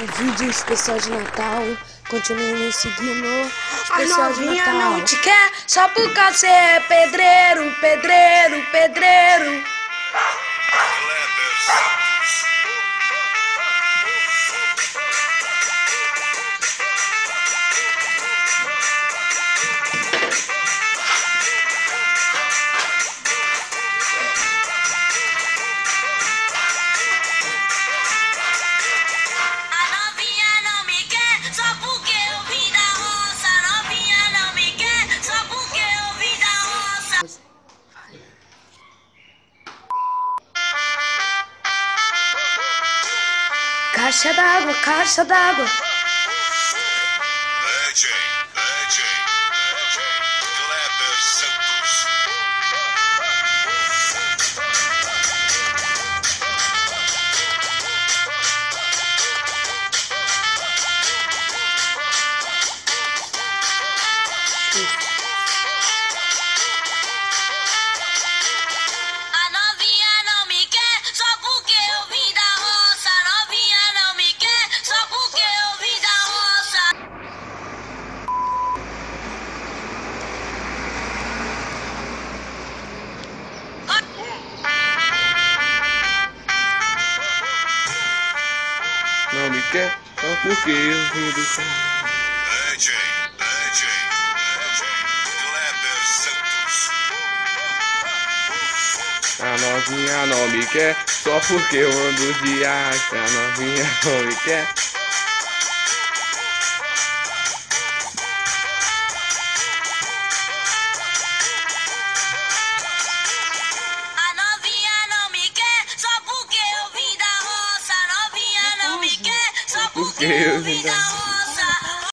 O vídeo especial de Natal. Continue me seguindo. A Especial de novinha Natal. não te quer só por causa você é pedreiro, pedreiro, pedreiro. Caixa d'água, caixa d'água. DJ Kleber Santos. A novinha não me quer só porque eu vim da roça. A novinha não me quer só porque eu vim da roça. Não me quer só porque eu vim do carro. DJ Kleber Santos. A novinha não me quer só porque eu ando de arrasta. A novinha não me quer. A novinha não me quer só porque eu vim da roça. A novinha não me quer só porque eu vim da roça.